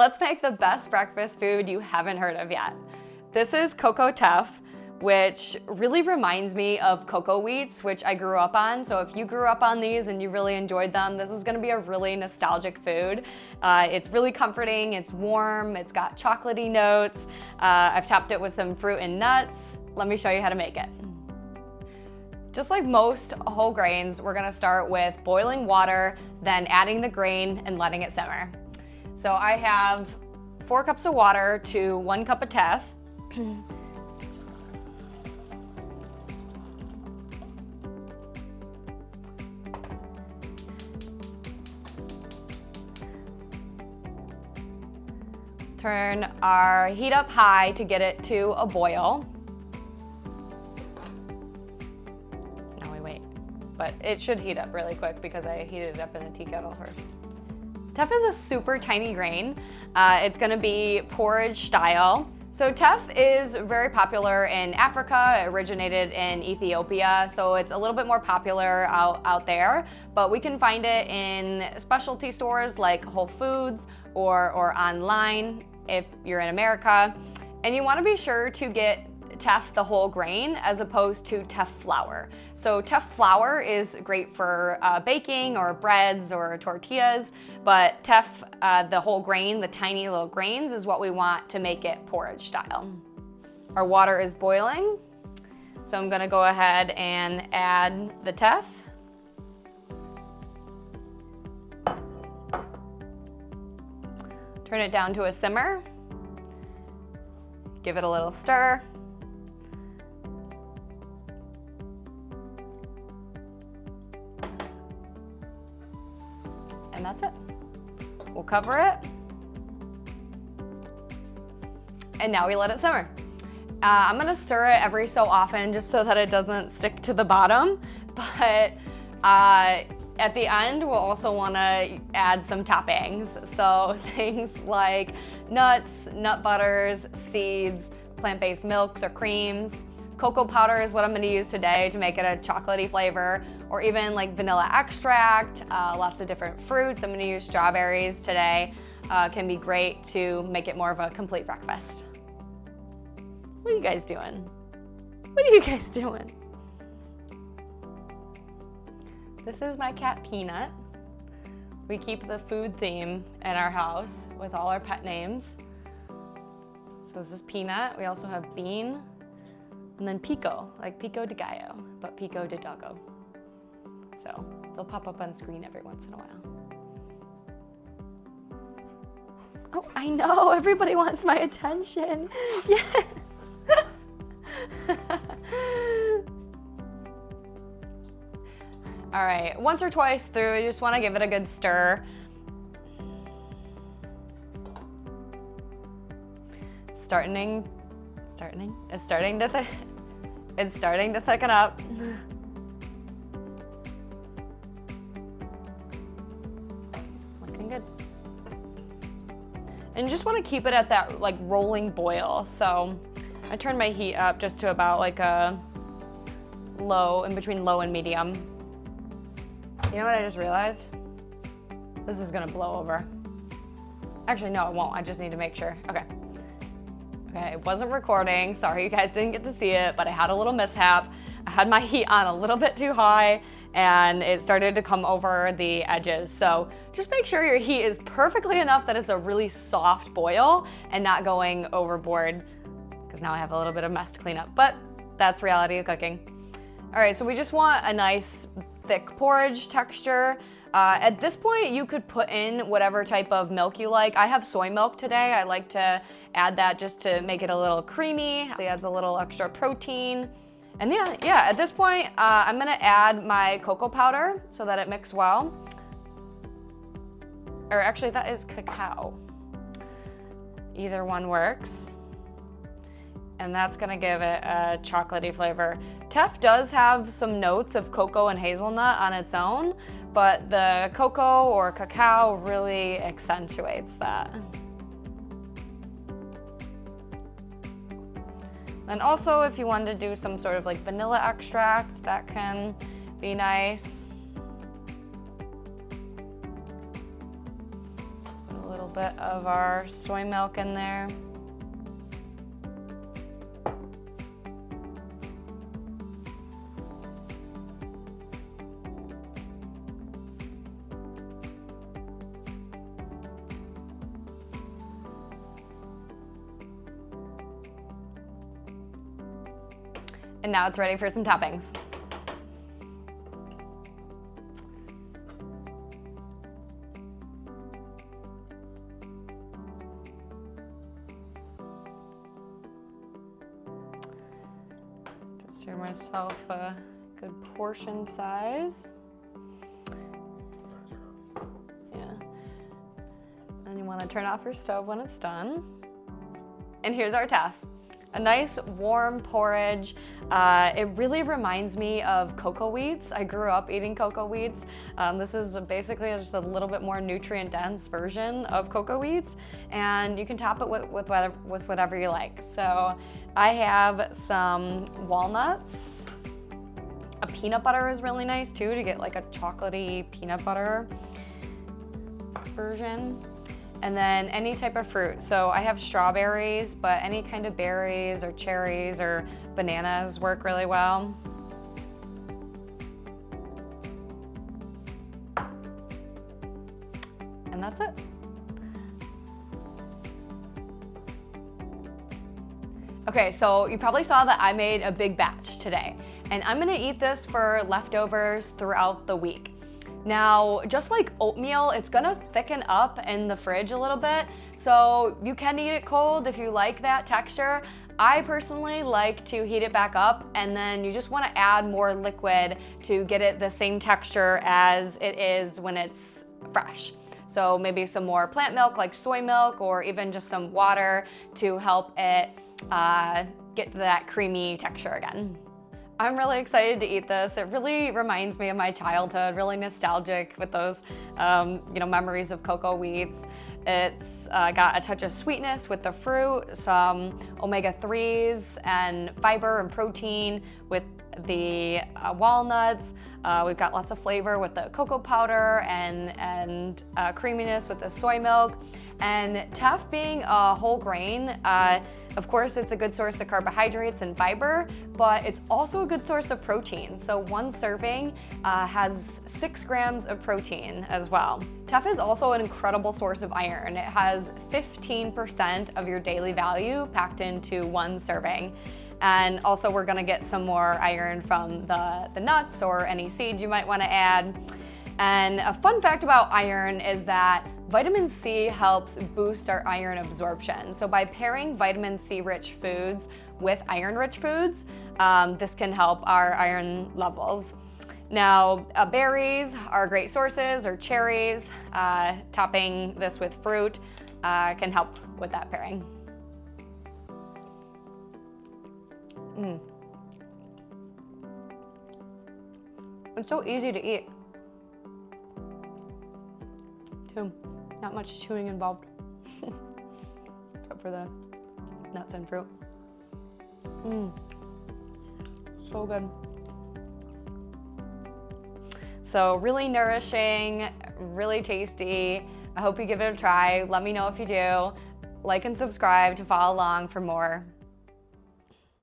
Let's make the best breakfast food you haven't heard of yet. This is cocoa Teff, which really reminds me of cocoa wheats, which I grew up on. So if you grew up on these and you really enjoyed them, this is gonna be a really nostalgic food. It's really comforting, it's warm, it's got chocolatey notes. I've topped it with some fruit and nuts. Let me show you how to make it. Just like most whole grains, we're gonna start with boiling water, then adding the grain and letting it simmer. So I have 4 cups of water to 1 cup of Teff. Turn our heat up high to get it to a boil. But it should heat up really quick because I heated it up in a tea kettle first. Teff is a super tiny grain. It's gonna be porridge style. So Teff is very popular in Africa. It originated in Ethiopia, so it's a little bit more popular out there, but we can find it in specialty stores like Whole Foods or online if you're in America. And you wanna be sure to get Teff the whole grain as opposed to Teff flour. So Teff flour is great for baking or breads or tortillas, but Teff, the whole grain, the tiny little grains, is what we want to make it porridge style. Our water is boiling, so I'm gonna go ahead and add the Teff. Turn it down to a simmer. Give it a little stir. And that's it. We'll cover it. And now we let it simmer. I'm gonna stir it every so often just so that it doesn't stick to the bottom. But at the end, we'll also wanna add some toppings. So things like nuts, nut butters, seeds, plant-based milks or creams. Cocoa powder is what I'm gonna use today to make it a chocolatey flavor, or even like vanilla extract, lots of different fruits. I'm gonna use strawberries today. Can be great to make it more of a complete breakfast. What are you guys doing? What are you guys doing? This is my cat Peanut. We keep the food theme in our house with all our pet names. So this is Peanut. We also have Bean, and then Pico, like Pico de Gallo, but Pico de Doggo. So they'll pop up on screen every once in a while. Oh, I know, everybody wants my attention. Yes. All right, once or twice through, you just wanna give it a good stir. It's starting to thicken up. Looking good. And you just want to keep it at that like rolling boil. So I turned my heat up just to about like a low, in between low and medium. You know what I just realized? This is gonna blow over. Actually, no, it won't. I just need to make sure. Okay. Okay, it wasn't recording. Sorry, you guys didn't get to see it, but I had a little mishap. I had my heat on a little bit too high and it started to come over the edges. So just make sure your heat is perfectly enough that it's a really soft boil and not going overboard, because now I have a little bit of mess to clean up, but that's reality of cooking. All right, so we just want a nice thick porridge texture. At this point, you could put in whatever type of milk you like. I have soy milk today. I like to add that just to make it a little creamy. So it adds a little extra protein. And yeah, at this point, I'm gonna add my cocoa powder so that it mixes well. Or actually, that is cacao. Either one works. And that's gonna give it a chocolatey flavor. Teff does have some notes of cocoa and hazelnut on its own, but the cocoa or cacao really accentuates that. And also, if you wanted to do some sort of like vanilla extract, that can be nice. Put a little little bit of our soy milk in there. And now it's ready for some toppings. Consider myself a good portion size. Yeah. And you want to turn off your stove when it's done. And here's our Teff. A nice warm porridge. It really reminds me of cocoa wheats. I grew up eating cocoa wheats. This is basically just a little bit more nutrient dense version of cocoa wheats, and you can top it with whatever you like. So I have some walnuts. A peanut butter is really nice too, to get like a chocolatey peanut butter version. And then any type of fruit. So I have strawberries, but any kind of berries or cherries or bananas work really well. And that's it. Okay, so you probably saw that I made a big batch today, and I'm gonna eat this for leftovers throughout the week. Now, just like oatmeal, it's gonna thicken up in the fridge a little bit, so you can eat it cold if you like that texture. I personally like to heat it back up, and then you just wanna add more liquid to get it the same texture as it is when it's fresh. So maybe some more plant milk like soy milk, or even just some water to help it get that creamy texture again. I'm really excited to eat this. It really reminds me of my childhood, really nostalgic with those memories of cocoa wheats. It's got a touch of sweetness with the fruit, some omega-3s and fiber and protein with the walnuts. We've got lots of flavor with the cocoa powder and creaminess with the soy milk. And Teff being a whole grain, of course it's a good source of carbohydrates and fiber, but it's also a good source of protein. So one serving has 6 grams of protein as well. Teff is also an incredible source of iron. It has 15% of your daily value packed into one serving. And also we're gonna get some more iron from the nuts or any seeds you might wanna add. And a fun fact about iron is that vitamin C helps boost our iron absorption. So by pairing vitamin C rich foods with iron rich foods, this can help our iron levels. Now, berries are great sources, or cherries. Topping this with fruit can help with that pairing. It's so easy to eat, too. Not much chewing involved, except for the nuts and fruit. So good. So really nourishing, really tasty. I hope you give it a try. Let me know if you do. Like and subscribe to follow along for more.